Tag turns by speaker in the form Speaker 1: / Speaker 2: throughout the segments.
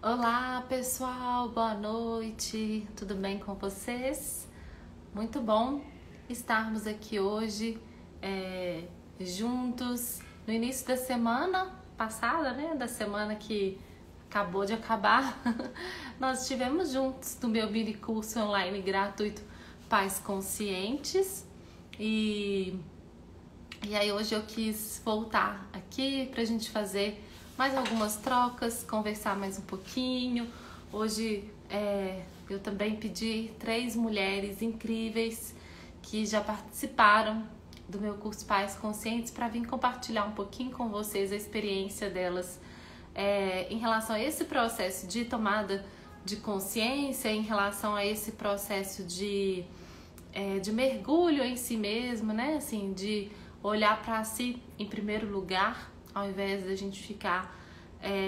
Speaker 1: Olá pessoal, boa noite, tudo bem com vocês? Muito bom estarmos aqui hoje juntos no início da semana passada, né? Da semana que acabou de acabar. Nós estivemos juntos no meu mini curso online gratuito Pais Conscientes e aí hoje eu quis voltar aqui pra gente fazer mais algumas trocas, conversar mais um pouquinho. Hoje eu também pedi 3 mulheres incríveis que já participaram do meu curso Pais Conscientes para vir compartilhar um pouquinho com vocês a experiência delas em relação a esse processo de tomada de consciência, em relação a esse processo de mergulho em si mesmo, né? Assim, de olhar para si em primeiro lugar, ao invés de a gente ficar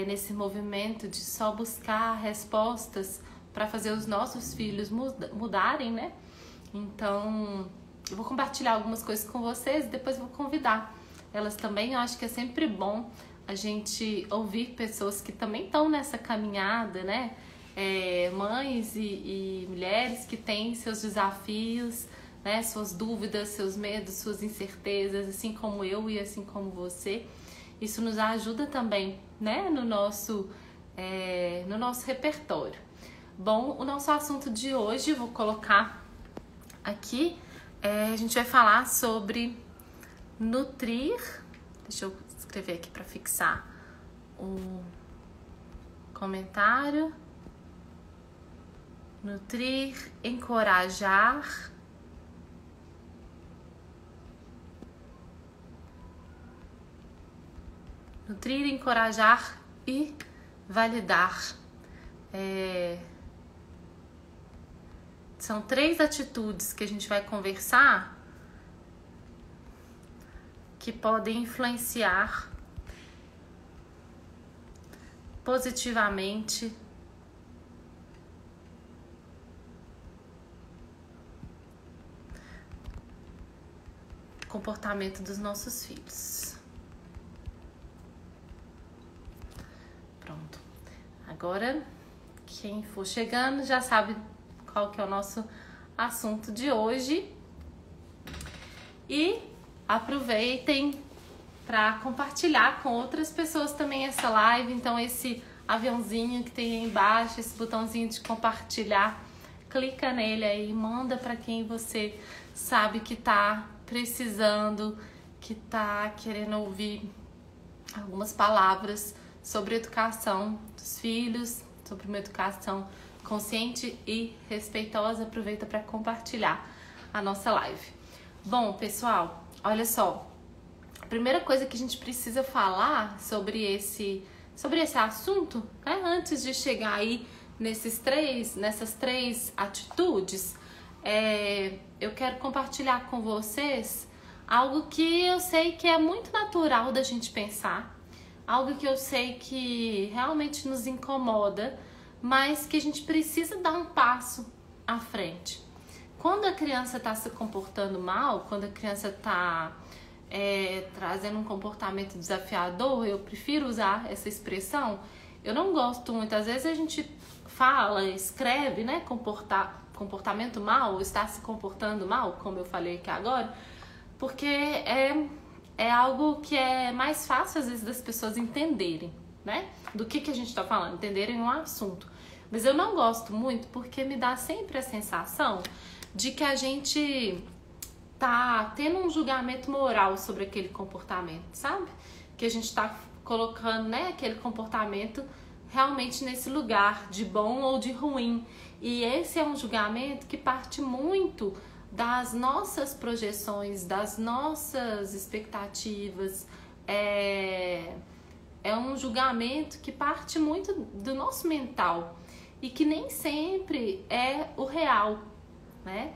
Speaker 1: nesse movimento de só buscar respostas para fazer os nossos filhos mudarem, né? Então, eu vou compartilhar algumas coisas com vocês e depois vou convidar elas também. Eu acho que é sempre bom a gente ouvir pessoas que também estão nessa caminhada, né? Mães e mulheres que têm seus desafios, né? Suas dúvidas, seus medos, suas incertezas, assim como eu e assim como você. Isso nos ajuda também, né? No nosso repertório. Bom, o nosso assunto de hoje, vou colocar aqui, a gente vai falar sobre nutrir. Deixa eu escrever aqui para fixar o comentário. Nutrir, encorajar. Nutrir, encorajar e validar. São 3 atitudes que a gente vai conversar que podem influenciar positivamente o comportamento dos nossos filhos. Pronto. Agora, quem for chegando já sabe qual que é o nosso assunto de hoje. E aproveitem para compartilhar com outras pessoas também essa live. Então, esse aviãozinho que tem aí embaixo, esse botãozinho de compartilhar, clica nele aí, manda para quem você sabe que tá precisando, que tá querendo ouvir algumas palavras sobre educação dos filhos, sobre uma educação consciente e respeitosa. Aproveita para compartilhar a nossa live. Bom, pessoal, olha só. A primeira coisa que a gente precisa falar sobre esse assunto, né, antes de chegar aí nessas três atitudes, eu quero compartilhar com vocês algo que eu sei que é muito natural da gente pensar, algo que eu sei que realmente nos incomoda, mas que a gente precisa dar um passo à frente. Quando a criança está se comportando mal, quando a criança está trazendo um comportamento desafiador, eu prefiro usar essa expressão. Eu não gosto muito, às vezes a gente fala, escreve, né, comportamento mal, ou está se comportando mal, como eu falei aqui agora, porque é algo que é mais fácil às vezes das pessoas entenderem, né, do que a gente está falando, entenderem um assunto. Mas eu não gosto muito porque me dá sempre a sensação de que a gente tá tendo um julgamento moral sobre aquele comportamento, sabe? Que a gente tá colocando, né, aquele comportamento realmente nesse lugar de bom ou de ruim. E esse é um julgamento que parte muito das nossas projeções, das nossas expectativas. É um julgamento que parte muito do nosso mental e que nem sempre é o real, né?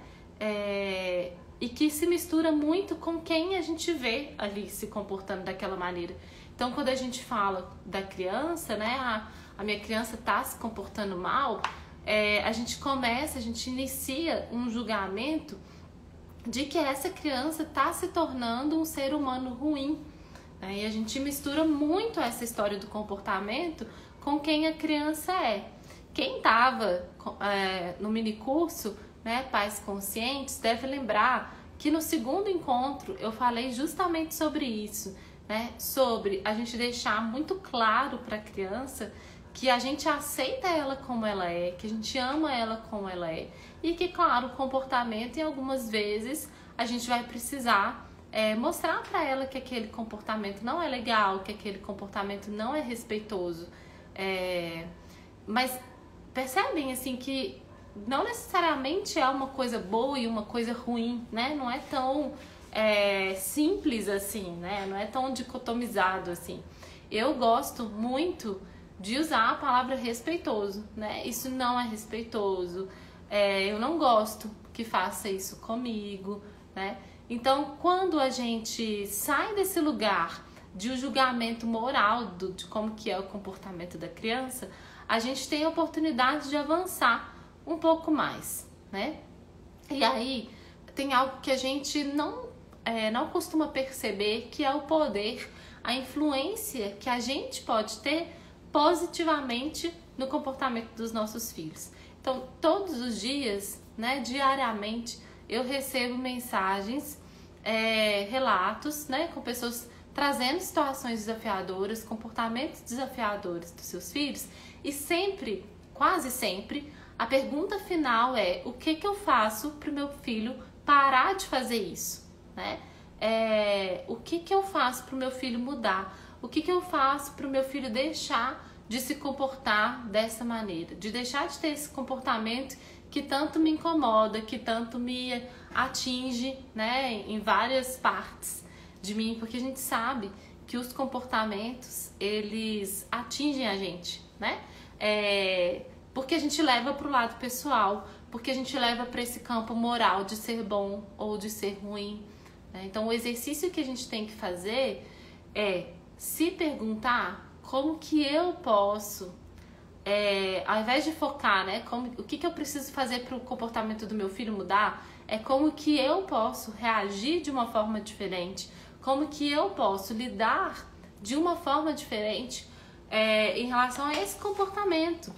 Speaker 1: E que se mistura muito com quem a gente vê ali se comportando daquela maneira. Então, quando a gente fala da criança, né, a minha criança tá se comportando mal, a gente inicia um julgamento de que essa criança tá se tornando um ser humano ruim, né? E a gente mistura muito essa história do comportamento com quem a criança é. Quem estava no minicurso, né, Pais Conscientes, deve lembrar que no segundo encontro eu falei justamente sobre isso, né? Sobre a gente deixar muito claro para a criança que a gente aceita ela como ela é, que a gente ama ela como ela é e que, claro, o comportamento, em algumas vezes, a gente vai precisar mostrar para ela que aquele comportamento não é legal, que aquele comportamento não é respeitoso. Mas percebem, assim, que não necessariamente é uma coisa boa e uma coisa ruim, né? Não é tão simples assim, né? Não é tão dicotomizado assim. Eu gosto muito de usar a palavra respeitoso, né? Isso não é respeitoso. Eu não gosto que faça isso comigo, né? Então, quando a gente sai desse lugar de um julgamento moral de como que é o comportamento da criança, a gente tem a oportunidade de avançar um pouco mais, né? E aí tem algo que a gente não costuma perceber, que é o poder, a influência que a gente pode ter positivamente no comportamento dos nossos filhos. Então, todos os dias, né, diariamente, eu recebo mensagens, relatos, né, com pessoas trazendo situações desafiadoras, comportamentos desafiadores dos seus filhos, e sempre, quase sempre, a pergunta final é: o que eu faço para o meu filho parar de fazer isso, né? O que eu faço para o meu filho mudar? O que eu faço para o meu filho deixar de se comportar dessa maneira? De deixar de ter esse comportamento que tanto me incomoda, que tanto me atinge, né, em várias partes de mim, porque a gente sabe que os comportamentos, eles atingem a gente, né? Porque a gente leva para o lado pessoal, porque a gente leva para esse campo moral de ser bom ou de ser ruim, né? Então, o exercício que a gente tem que fazer é se perguntar como que eu posso, ao invés de focar, né, o que eu preciso fazer para o comportamento do meu filho mudar, é como que eu posso reagir de uma forma diferente, como que eu posso lidar de uma forma diferente em relação a esse comportamento.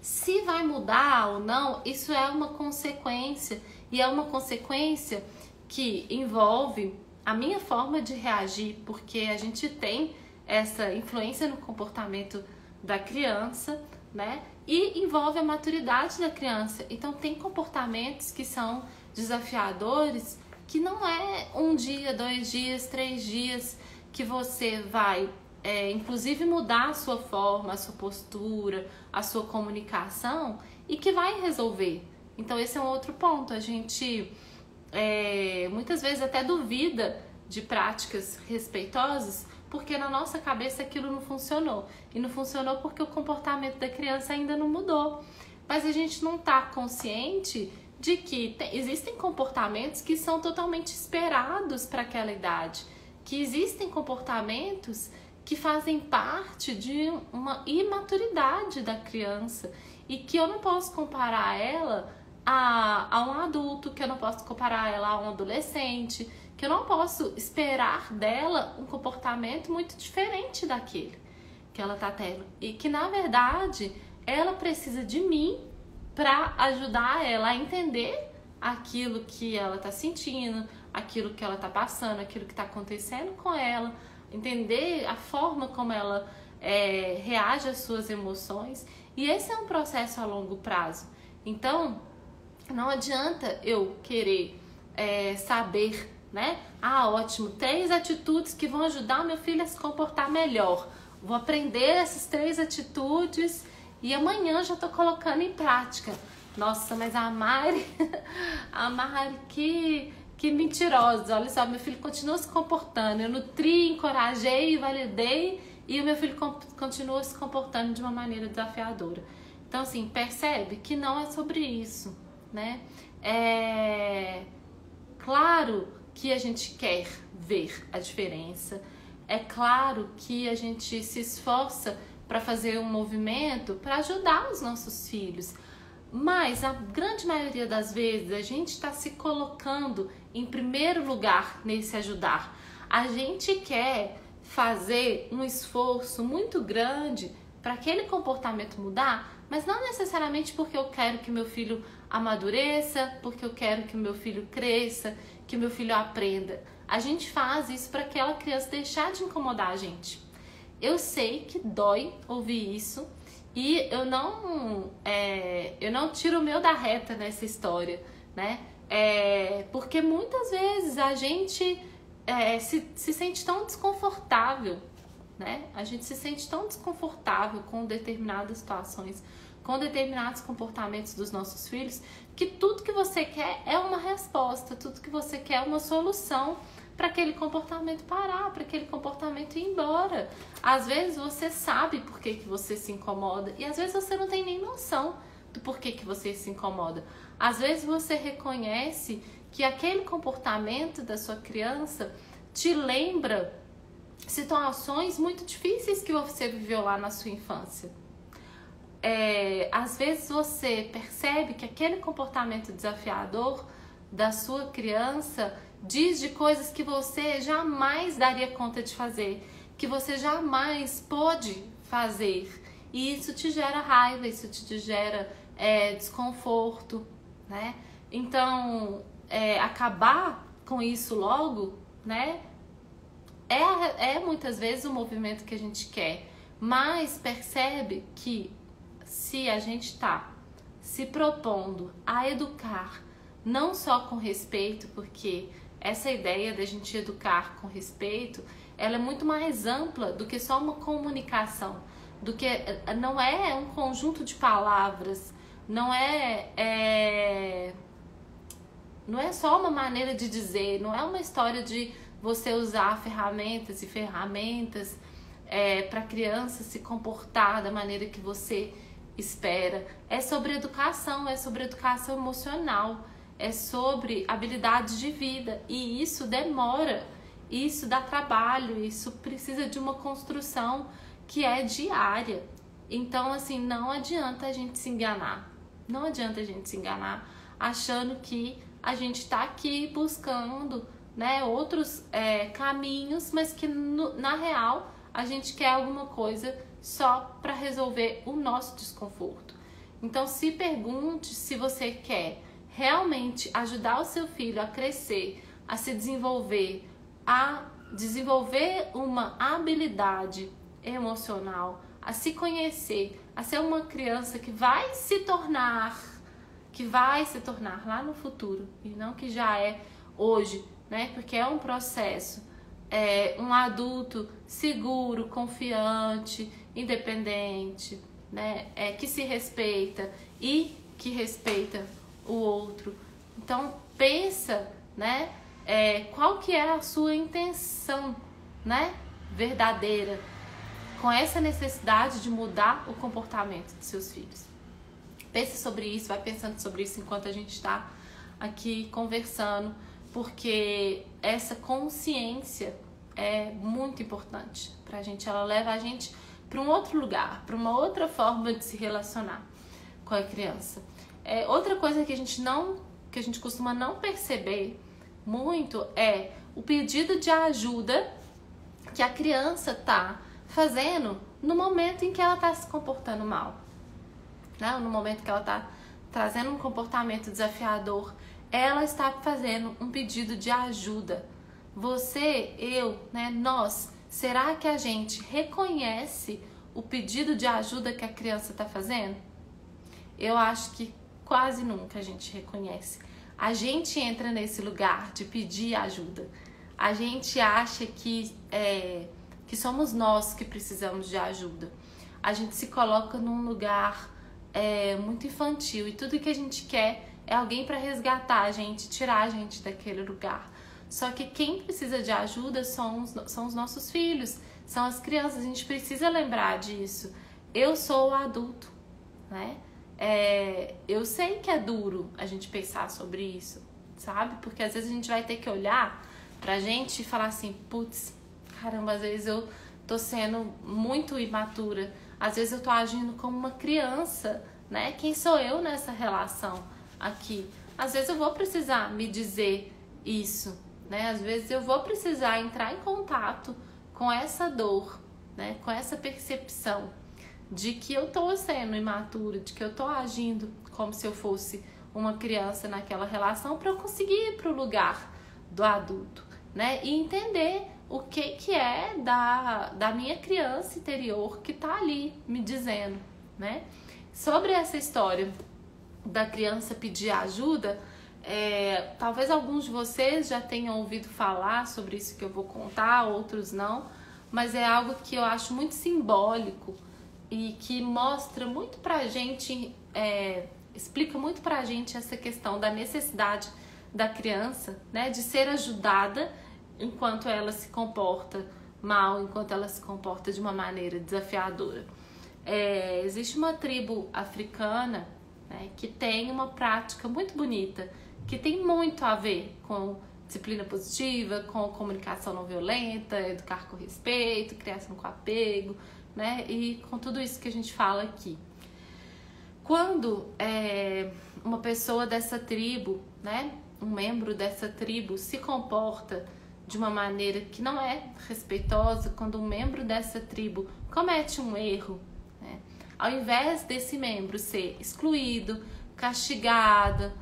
Speaker 1: Se vai mudar ou não, isso é uma consequência, e é uma consequência que envolve a minha forma de reagir, porque a gente tem essa influência no comportamento da criança, né? E envolve a maturidade da criança. Então, tem comportamentos que são desafiadores, que não é 1 dia, 2 dias, 3 dias que você vai inclusive mudar a sua forma, a sua postura, a sua comunicação, e que vai resolver. Então, esse é um outro ponto. A gente muitas vezes até duvida de práticas respeitosas, porque na nossa cabeça aquilo não funcionou. E não funcionou porque o comportamento da criança ainda não mudou. Mas a gente não está consciente de que existem comportamentos que são totalmente esperados para aquela idade. Que existem comportamentos que fazem parte de uma imaturidade da criança e que eu não posso comparar ela a um adulto, que eu não posso comparar ela a um adolescente, que eu não posso esperar dela um comportamento muito diferente daquele que ela está tendo. E que, na verdade, ela precisa de mim para ajudar ela a entender aquilo que ela está sentindo, aquilo que ela está passando, aquilo que está acontecendo com ela, entender a forma como ela reage às suas emoções. E esse é um processo a longo prazo. Então, não adianta eu querer saber, né? Ótimo, 3 atitudes que vão ajudar o meu filho a se comportar melhor. Vou aprender essas 3 atitudes e amanhã já tô colocando em prática. Nossa, mas a Mari, que mentirosa. Olha só, meu filho continua se comportando. Eu nutri, encorajei, validei e o meu filho continua se comportando de uma maneira desafiadora. Então, assim, percebe que não é sobre isso, né? Claro que a gente quer ver a diferença. É claro que a gente se esforça para fazer um movimento para ajudar os nossos filhos. Mas a grande maioria das vezes a gente está se colocando em primeiro lugar nesse ajudar. A gente quer fazer um esforço muito grande para aquele comportamento mudar, mas não necessariamente porque eu quero que meu filho amadureça, porque eu quero que meu filho cresça, que meu filho aprenda. A gente faz isso para aquela criança deixar de incomodar a gente. Eu sei que dói ouvir isso e eu não tiro o meu da reta nessa história, né? Porque muitas vezes a gente se sente tão desconfortável, né? A gente se sente tão desconfortável com determinadas situações, com determinados comportamentos dos nossos filhos, que tudo que você quer é uma resposta, tudo que você quer é uma solução para aquele comportamento parar, para aquele comportamento ir embora. Às vezes você sabe por que você se incomoda e às vezes você não tem nem noção do porquê que você se incomoda. Às vezes você reconhece que aquele comportamento da sua criança te lembra situações muito difíceis que você viveu lá na sua infância. Às vezes você percebe que aquele comportamento desafiador da sua criança diz de coisas que você jamais daria conta de fazer, que você jamais pôde fazer. E isso te gera raiva, isso te gera desconforto, né? Então, acabar com isso logo, né? Muitas vezes o movimento que a gente quer, mas percebe que se a gente está se propondo a educar, não só com respeito, porque essa ideia da gente educar com respeito, ela é muito mais ampla do que só uma comunicação, não é um conjunto de palavras, não é só uma maneira de dizer, não é uma história de você usar ferramentas e ferramentas para a criança se comportar da maneira que você espera. É sobre educação emocional, é sobre habilidades de vida, e isso demora, isso dá trabalho, isso precisa de uma construção que é diária. Então, assim, não adianta a gente se enganar, achando que a gente está aqui buscando, né, outros caminhos, mas que na real a gente quer alguma coisa só para resolver o nosso desconforto. Então se pergunte se você quer realmente ajudar o seu filho a crescer, a se desenvolver, a desenvolver uma habilidade emocional, a se conhecer, a ser uma criança que vai se tornar lá no futuro e não que já é hoje, né? Porque é um processo, um adulto seguro, confiante, independente, né? Que se respeita e que respeita o outro. Então pensa, né? Qual que é a sua intenção, né? Verdadeira, com essa necessidade de mudar o comportamento dos seus filhos. Pense sobre isso, vai pensando sobre isso enquanto a gente está aqui conversando, porque essa consciência é muito importante pra gente. Ela leva a gente para um outro lugar, para uma outra forma de se relacionar com a criança. Outra coisa que a gente costuma não perceber muito é o pedido de ajuda que a criança tá fazendo no momento em que ela tá se comportando mal, né? No momento que ela tá trazendo um comportamento desafiador, ela está fazendo um pedido de ajuda. Você, eu, né, nós, será que a gente reconhece o pedido de ajuda que a criança está fazendo? Eu acho que quase nunca a gente reconhece. A gente entra nesse lugar de pedir ajuda. A gente acha que somos nós que precisamos de ajuda. A gente se coloca num lugar muito infantil e tudo que a gente quer é alguém para resgatar a gente, tirar a gente daquele lugar. Só que quem precisa de ajuda são os nossos filhos, são as crianças. A gente precisa lembrar disso. Eu sou o adulto, né? Eu sei que é duro a gente pensar sobre isso, sabe? Porque às vezes a gente vai ter que olhar pra gente e falar assim, putz, caramba, às vezes eu tô sendo muito imatura, às vezes eu tô agindo como uma criança, né? Quem sou eu nessa relação aqui? Às vezes eu vou precisar me dizer isso, né? Às vezes eu vou precisar entrar em contato com essa dor, né? Com essa percepção. de que eu tô sendo imatura, de que eu tô agindo como se eu fosse uma criança naquela relação para eu conseguir ir para o lugar do adulto, né? E entender o que é da minha criança interior que tá ali me dizendo, né? Sobre essa história da criança pedir ajuda, talvez alguns de vocês já tenham ouvido falar sobre isso que eu vou contar, outros não, mas é algo que eu acho muito simbólico e que mostra muito pra gente, explica muito pra gente essa questão da necessidade da criança, né, de ser ajudada enquanto ela se comporta mal, enquanto ela se comporta de uma maneira desafiadora. Existe uma tribo africana, né, que tem uma prática muito bonita, que tem muito a ver com disciplina positiva, com comunicação não violenta, educar com respeito, criação com apego, né, e com tudo isso que a gente fala aqui. Quando uma pessoa dessa tribo, né, um membro dessa tribo se comporta de uma maneira que não é respeitosa, quando um membro dessa tribo comete um erro, né, ao invés desse membro ser excluído, castigado,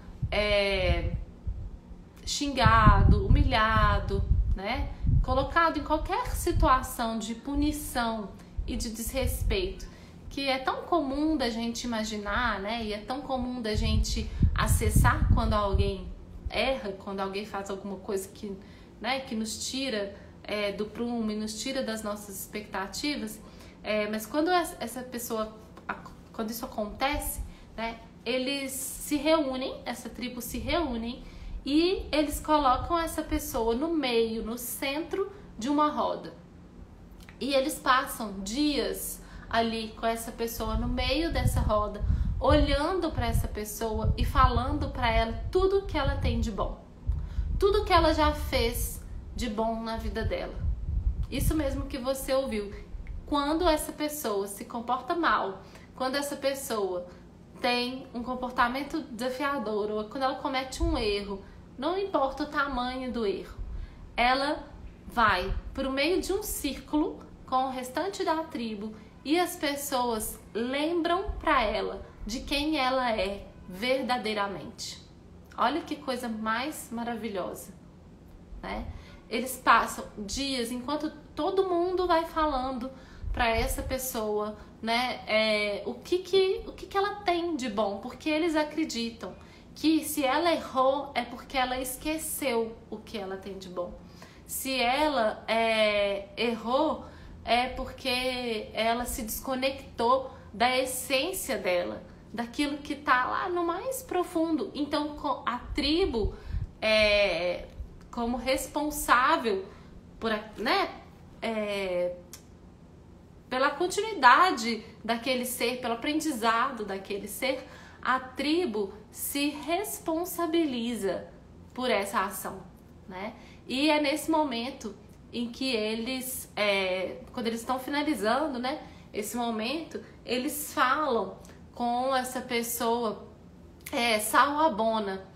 Speaker 1: xingado, humilhado, né, colocado em qualquer situação de punição e de desrespeito, que é tão comum da gente imaginar, né, e é tão comum da gente acessar quando alguém erra, quando alguém faz alguma coisa que, né, que nos tira do prumo e nos tira das nossas expectativas, mas quando essa pessoa, quando isso acontece, né, eles se reúnem, essa tribo se reúnem e eles colocam essa pessoa no meio, no centro de uma roda. E eles passam dias ali com essa pessoa no meio dessa roda, olhando para essa pessoa e falando para ela tudo que ela tem de bom, tudo que ela já fez de bom na vida dela. Isso mesmo que você ouviu. Quando essa pessoa se comporta mal, quando essa pessoa tem um comportamento desafiador, ou quando ela comete um erro, não importa o tamanho do erro, ela vai por meio de um círculo com o restante da tribo e as pessoas lembram para ela de quem ela é verdadeiramente. Olha que coisa mais maravilhosa, né? Eles passam dias enquanto todo mundo vai falando para essa pessoa, né, o que ela tem de bom, porque eles acreditam que se ela errou é porque ela esqueceu o que ela tem de bom. Se ela errou é porque ela se desconectou da essência dela, daquilo que está lá no mais profundo. Então a tribo como responsável por, né, pela continuidade daquele ser, pelo aprendizado daquele ser, a tribo se responsabiliza por essa ação, né? E é nesse momento em que eles, quando eles estão finalizando, né, esse momento, eles falam com essa pessoa, Sawabona,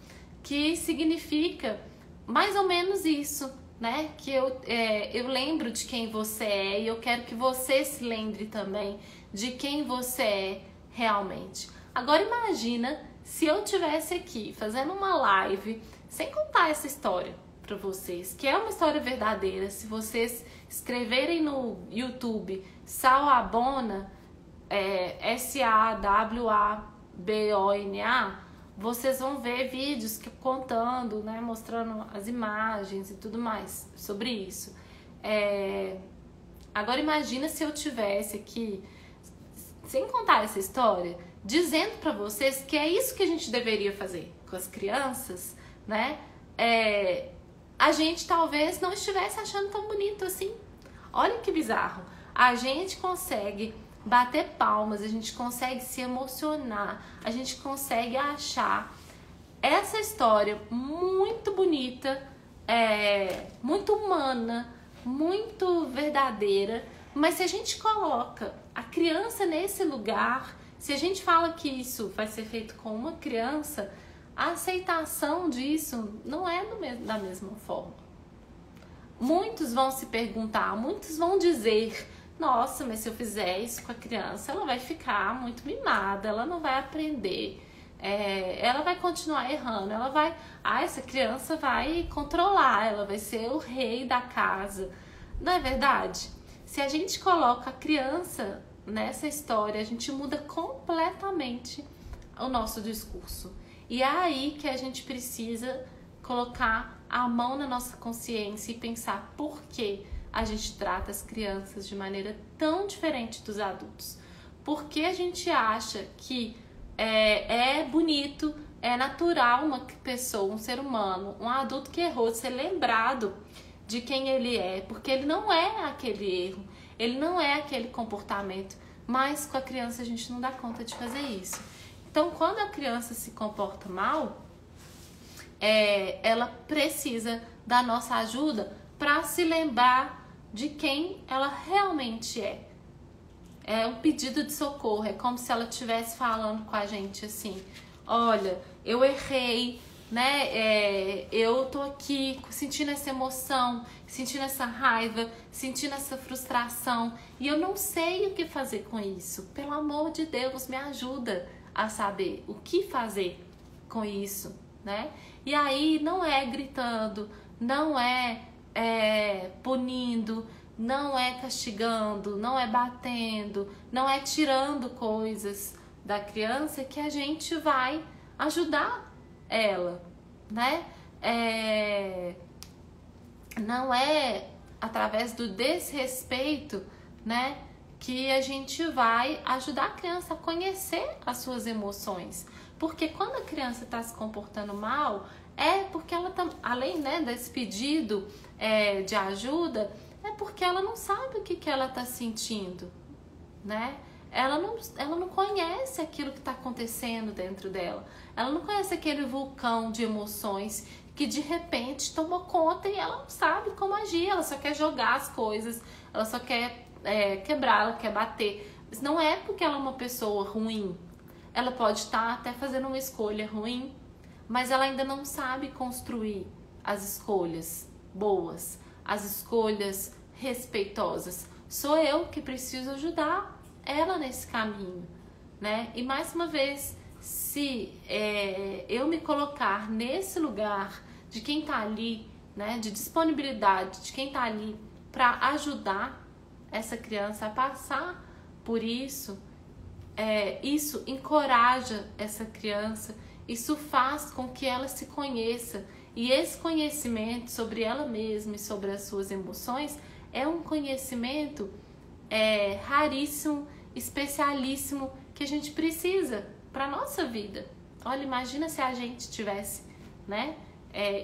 Speaker 1: que significa mais ou menos isso, né? Que eu lembro de quem você é e eu quero que você se lembre também de quem você é realmente. Agora imagina se eu tivesse aqui fazendo uma live sem contar essa história para vocês, que é uma história verdadeira. Se vocês escreverem no YouTube Sawabona, Sawabona, vocês vão ver vídeos contando, né, mostrando as imagens e tudo mais sobre isso. Agora imagina se eu tivesse aqui, sem contar essa história, dizendo para vocês que é isso que a gente deveria fazer com as crianças, né? A gente talvez não estivesse achando tão bonito assim. Olha que bizarro. A gente consegue bater palmas, a gente consegue se emocionar, a gente consegue achar essa história muito bonita, muito humana, muito verdadeira, mas se a gente coloca a criança nesse lugar, se a gente fala que isso vai ser feito com uma criança, a aceitação disso não é da mesma forma. Muitos vão se perguntar, muitos vão dizer, nossa, mas se eu fizer isso com a criança, ela vai ficar muito mimada, ela não vai aprender, ela vai continuar errando, essa criança vai controlar, ela vai ser o rei da casa. Não é verdade? Se a gente coloca a criança nessa história, a gente muda completamente o nosso discurso. E é aí que a gente precisa colocar a mão na nossa consciência e pensar por que a gente trata as crianças de maneira tão diferente dos adultos. Por que a gente acha que é bonito, é natural uma pessoa, um ser humano, um adulto que errou, ser lembrado de quem ele é, porque ele não é aquele erro, ele não é aquele comportamento, mas com a criança a gente não dá conta de fazer isso. Então, quando a criança se comporta mal, ela precisa da nossa ajuda para se lembrar de quem ela realmente é. É um pedido de socorro, é como se ela estivesse falando com a gente assim: olha, eu errei, né? Eu tô aqui sentindo essa emoção, sentindo essa raiva, sentindo essa frustração e eu não sei o que fazer com isso. Pelo amor de Deus, me ajuda a saber o que fazer com isso, né? E aí não é gritando, não é punindo, não é castigando, não é batendo, não é tirando coisas da criança que a gente vai ajudar ela, né? Não é através do desrespeito, né, que a gente vai ajudar a criança a conhecer as suas emoções. Porque quando a criança está se comportando mal, é porque ela tá, além, né, desse pedido de ajuda, é porque ela não sabe o que ela está sentindo, né? Ela não conhece aquilo que está acontecendo dentro dela. Ela não conhece aquele vulcão de emoções que de repente tomou conta e ela não sabe como agir. Ela só quer jogar as coisas, ela só quer quebrar, ela quer bater. Mas não é porque ela é uma pessoa ruim. Ela pode estar até fazendo uma escolha ruim, mas ela ainda não sabe construir as escolhas boas, as escolhas respeitosas. Sou eu que preciso ajudar ela nesse caminho, né? E mais uma vez, se eu me colocar nesse lugar de quem tá ali, né, de disponibilidade, de quem tá ali para ajudar essa criança a passar por isso, isso encoraja essa criança, isso faz com que ela se conheça. E esse conhecimento sobre ela mesma e sobre as suas emoções é um conhecimento raríssimo, especialíssimo, que a gente precisa para a nossa vida. Olha, imagina se a gente tivesse, né,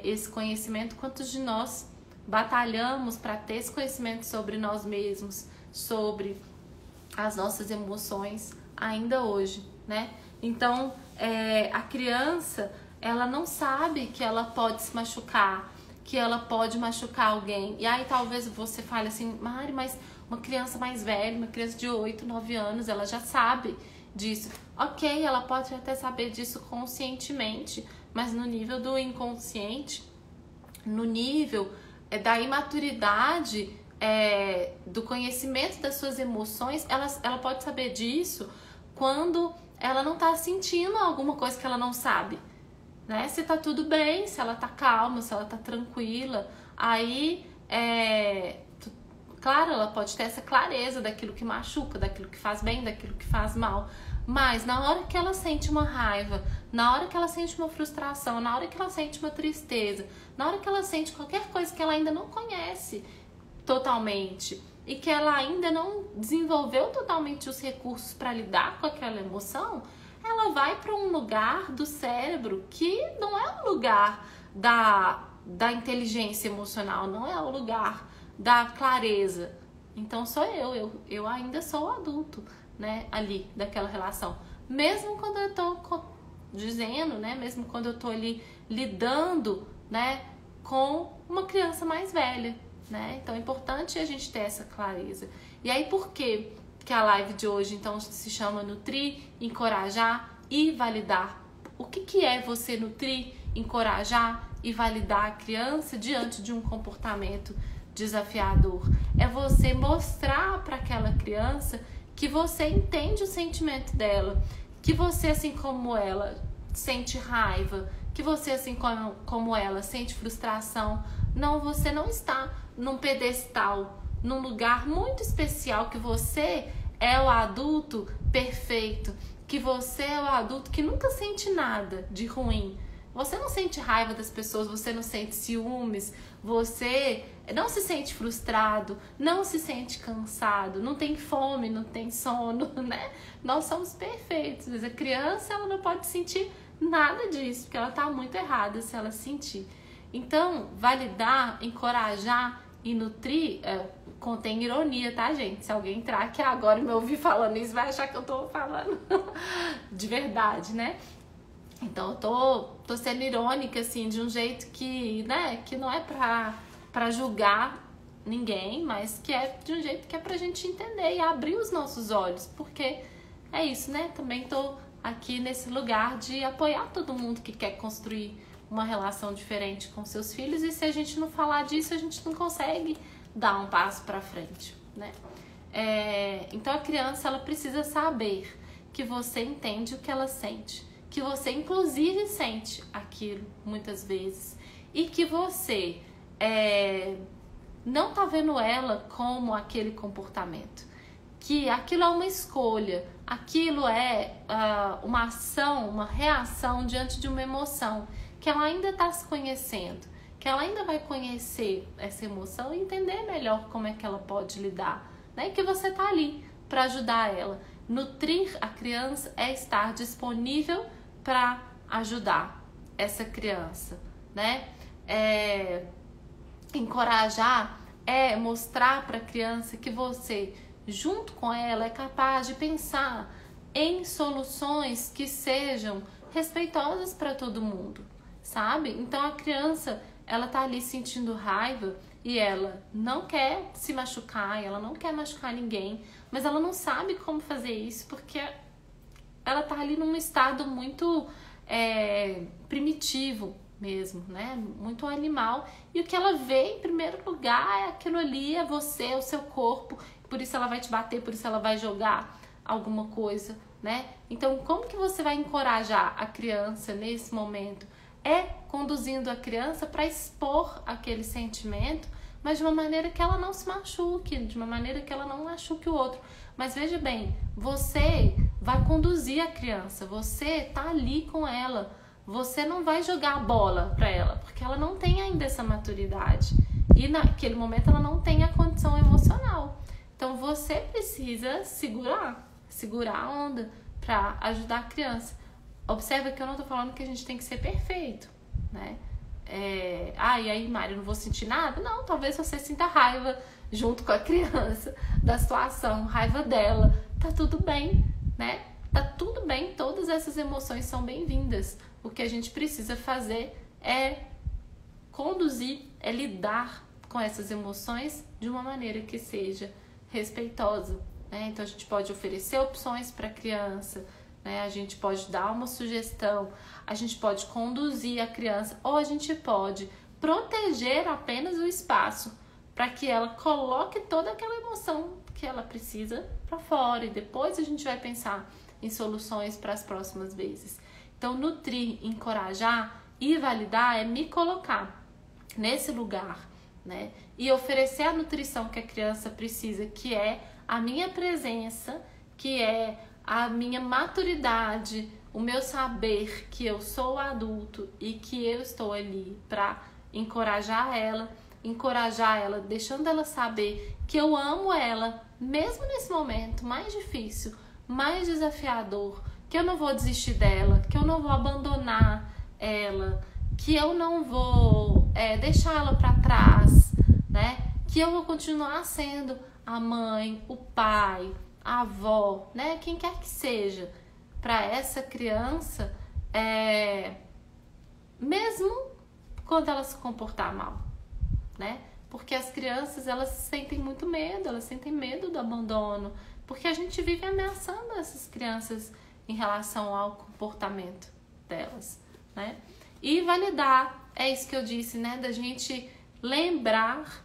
Speaker 1: esse conhecimento. Quantos de nós batalhamos para ter esse conhecimento sobre nós mesmos, sobre as nossas emoções ainda hoje, né? Então, a criança, ela não sabe que ela pode se machucar, que ela pode machucar alguém. E aí talvez você fale assim: Mari, mas uma criança mais velha, uma criança de 8, 9 anos, ela já sabe disso. Ok, ela pode até saber disso conscientemente, mas no nível do inconsciente, no nível da imaturidade, do conhecimento das suas emoções, ela pode saber disso quando ela não tá sentindo alguma coisa que ela não sabe, né? Se tá tudo bem, se ela tá calma, se ela tá tranquila, aí claro, ela pode ter essa clareza daquilo que machuca, daquilo que faz bem, daquilo que faz mal. Mas na hora que ela sente uma raiva, na hora que ela sente uma frustração, na hora que ela sente uma tristeza, na hora que ela sente qualquer coisa que ela ainda não conhece totalmente e que ela ainda não desenvolveu totalmente os recursos para lidar com aquela emoção, ela vai para um lugar do cérebro que não é o lugar da inteligência emocional, não é o lugar da clareza. Então sou eu ainda sou o adulto, né, ali daquela relação, mesmo quando eu tô dizendo, né, mesmo quando eu tô ali lidando, né, com uma criança mais velha, né? Então é importante a gente ter essa clareza. E aí por que a live de hoje então se chama Nutrir, Encorajar e Validar? O que é você nutrir, encorajar e validar a criança diante de um comportamento desafiador. É você mostrar para aquela criança que você entende o sentimento dela, que você, assim como ela, sente raiva, que você, assim como ela, sente frustração. Não, você não está num pedestal, num lugar muito especial, que você é o adulto perfeito, que você é o adulto que nunca sente nada de ruim. Você não sente raiva das pessoas, você não sente ciúmes, você não se sente frustrado, não se sente cansado, não tem fome, não tem sono, né? Nós somos perfeitos, mas a criança, ela não pode sentir nada disso, porque ela tá muito errada se ela sentir. Então, validar, encorajar e nutrir, contém ironia, tá, gente? Se alguém entrar aqui agora e me ouvir falando isso, vai achar que eu tô falando de verdade, né? Então, eu tô sendo irônica, assim, de um jeito que, né, que não é pra julgar ninguém, mas que é de um jeito que é pra gente entender e abrir os nossos olhos, porque é isso, né? Também tô aqui nesse lugar de apoiar todo mundo que quer construir uma relação diferente com seus filhos, e se a gente não falar disso, a gente não consegue dar um passo pra frente, né? Então, a criança, ela precisa saber que você entende o que ela sente, que você inclusive sente aquilo muitas vezes, e que você não tá vendo ela como aquele comportamento, que aquilo é uma escolha, aquilo é uma ação, uma reação diante de uma emoção, que ela ainda está se conhecendo, que ela ainda vai conhecer essa emoção e entender melhor como é que ela pode lidar, né? E que você tá ali para ajudar ela. Nutrir a criança é estar disponível para ajudar essa criança, né? Encorajar é mostrar para a criança que você, junto com ela, é capaz de pensar em soluções que sejam respeitosas para todo mundo, sabe? Então, a criança, ela tá ali sentindo raiva e ela não quer se machucar, ela não quer machucar ninguém, mas ela não sabe como fazer isso, porque ela tá ali num estado muito primitivo mesmo, né? Muito animal. E o que ela vê em primeiro lugar é aquilo ali, é você, é o seu corpo. Por isso ela vai te bater, por isso ela vai jogar alguma coisa, né? Então, como que você vai encorajar a criança nesse momento? É conduzindo a criança para expor aquele sentimento, mas de uma maneira que ela não se machuque, de uma maneira que ela não machuque o outro. Mas veja bem, você vai conduzir a criança, você tá ali com ela, você não vai jogar a bola para ela, porque ela não tem ainda essa maturidade. E naquele momento ela não tem a condição emocional. Então você precisa segurar a onda para ajudar a criança. Observa que eu não tô falando que a gente tem que ser perfeito, né? E aí, Mari, eu não vou sentir nada? Não, talvez você sinta raiva junto com a criança da situação, raiva dela. Tá tudo bem, né? Tá tudo bem, todas essas emoções são bem-vindas. O que a gente precisa fazer é conduzir, é lidar com essas emoções de uma maneira que seja respeitosa, né? Então, a gente pode oferecer opções para a criança, né? A gente pode dar uma sugestão, a gente pode conduzir a criança, ou a gente pode proteger apenas o espaço para que ela coloque toda aquela emoção que ela precisa para fora, e depois a gente vai pensar em soluções para as próximas vezes. Então, nutrir, encorajar e validar é me colocar nesse lugar, né? E oferecer a nutrição que a criança precisa, que é a minha presença, que é a minha maturidade, o meu saber que eu sou adulto e que eu estou ali para encorajar ela, deixando ela saber que eu amo ela, mesmo nesse momento mais difícil, mais desafiador, que eu não vou desistir dela, que eu não vou abandonar ela, que eu não vou deixar ela para trás, né? Que eu vou continuar sendo a mãe, o pai, a avó, né? Quem quer que seja, para essa criança, mesmo quando ela se comportar mal, né? Porque as crianças, elas sentem muito medo, elas sentem medo do abandono, porque a gente vive ameaçando essas crianças em relação ao comportamento delas, né? E validar, é isso que eu disse, né? Da gente lembrar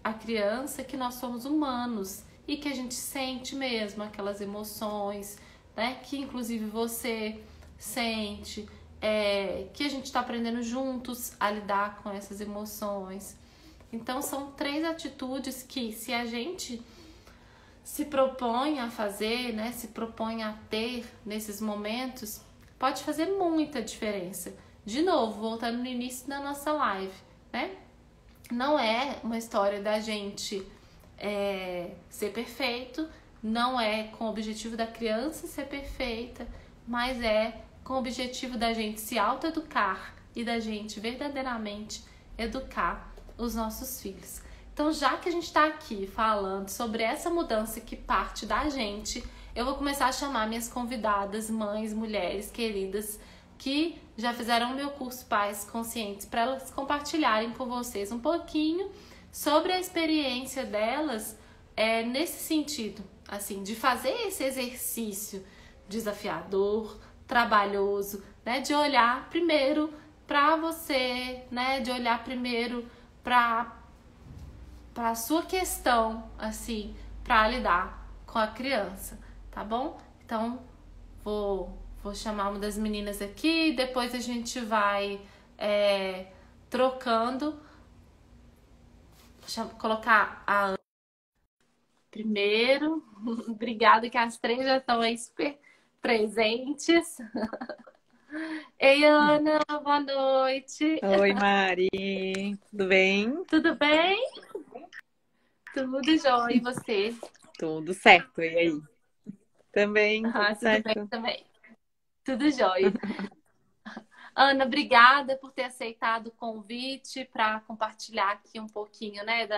Speaker 1: a criança que nós somos humanos e que a gente sente mesmo aquelas emoções, né? Que inclusive você sente, que a gente está aprendendo juntos a lidar com essas emoções. Então são 3 atitudes que, se a gente se propõe a fazer, né, se propõe a ter nesses momentos, pode fazer muita diferença. De novo, voltando no início da nossa live, né? Não é uma história da gente ser perfeito, não é com o objetivo da criança ser perfeita, mas é com o objetivo da gente se autoeducar e da gente verdadeiramente educar os nossos filhos. Então, já que a gente está aqui falando sobre essa mudança que parte da gente, eu vou começar a chamar minhas convidadas, mães, mulheres queridas, que já fizeram meu curso Pais Conscientes, para elas compartilharem com vocês um pouquinho sobre a experiência delas nesse sentido, assim, de fazer esse exercício desafiador, trabalhoso, né, de olhar primeiro para você, né, de olhar primeiro para a sua questão, assim, para lidar com a criança, tá bom? Então, vou chamar uma das meninas aqui, depois a gente vai trocando. Colocar a Ana primeiro. Obrigada, que as 3 já estão aí super presentes. Ei, Ana, boa noite.
Speaker 2: Oi, Mari, tudo bem?
Speaker 1: Tudo bem? Tudo jóia, e você?
Speaker 2: Tudo certo, e aí? Também, tudo
Speaker 1: Tudo bem
Speaker 2: certo.
Speaker 1: também. Tudo jóia. Ana, obrigada por ter aceitado o convite para compartilhar aqui um pouquinho, né,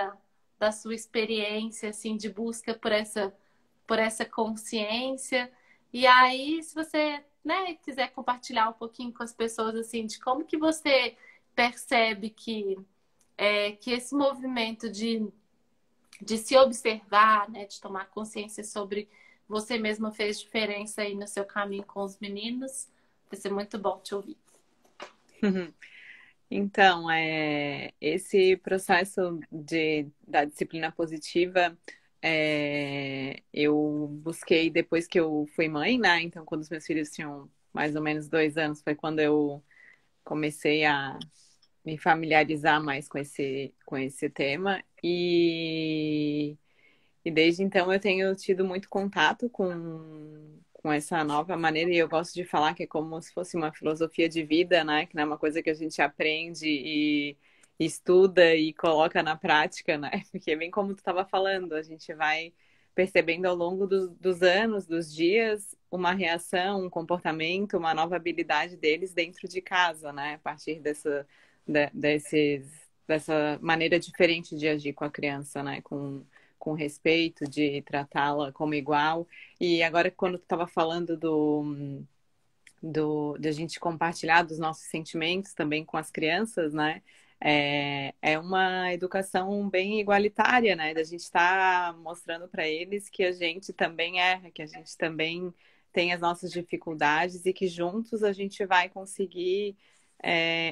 Speaker 1: da sua experiência, assim, de busca por essa consciência. E aí, se você, né, quiser compartilhar um pouquinho com as pessoas, assim, de como que você percebe que esse movimento de se observar, né, de tomar consciência sobre você mesma fez diferença aí no seu caminho com os meninos, vai ser muito bom te ouvir.
Speaker 2: Então, esse processo da disciplina positiva, eu busquei depois que eu fui mãe, né? Então, quando os meus filhos tinham mais ou menos 2 anos, foi quando eu comecei a me familiarizar mais com esse tema. E desde então eu tenho tido muito contato com essa nova maneira, e eu gosto de falar que é como se fosse uma filosofia de vida, né? Que não é uma coisa que a gente aprende e estuda e coloca na prática, né? Porque é bem como tu estava falando, a gente vai percebendo ao longo dos anos, dos dias, uma reação, um comportamento, uma nova habilidade deles dentro de casa, né? A partir dessa maneira diferente de agir com a criança, né? Com respeito, de tratá-la como igual. E agora, quando tu estava falando de a gente compartilhar dos nossos sentimentos também com as crianças, né? É uma educação bem igualitária, né? Da gente estar mostrando para eles que a gente também erra, que a gente também tem as nossas dificuldades e que juntos a gente vai conseguir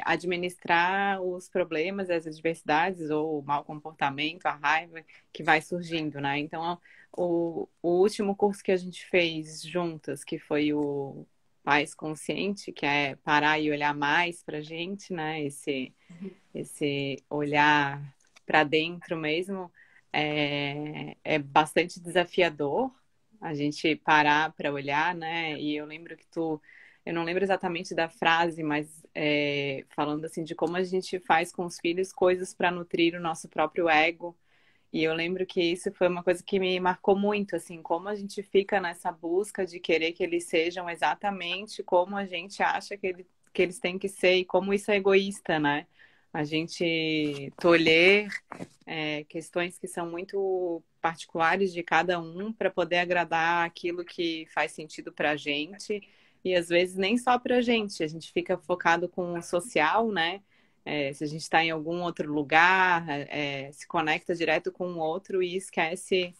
Speaker 2: administrar os problemas, as adversidades ou o mau comportamento, a raiva que vai surgindo, né? Então, o último curso que a gente fez juntas, que foi o Pais Consciente, que é parar e olhar mais pra gente, né? Esse olhar para dentro mesmo é bastante desafiador a gente parar para olhar, né? E eu lembro que eu não lembro exatamente da frase, mas falando assim de como a gente faz com os filhos coisas para nutrir o nosso próprio ego. E eu lembro que isso foi uma coisa que me marcou muito, assim, como a gente fica nessa busca de querer que eles sejam exatamente como a gente acha que eles têm que ser e como isso é egoísta, né? A gente tolher questões que são muito particulares de cada um para poder agradar aquilo que faz sentido para a gente e às vezes nem só para a gente fica focado com o social, né? Se a gente está em algum outro lugar, se conecta direto com o outro e esquece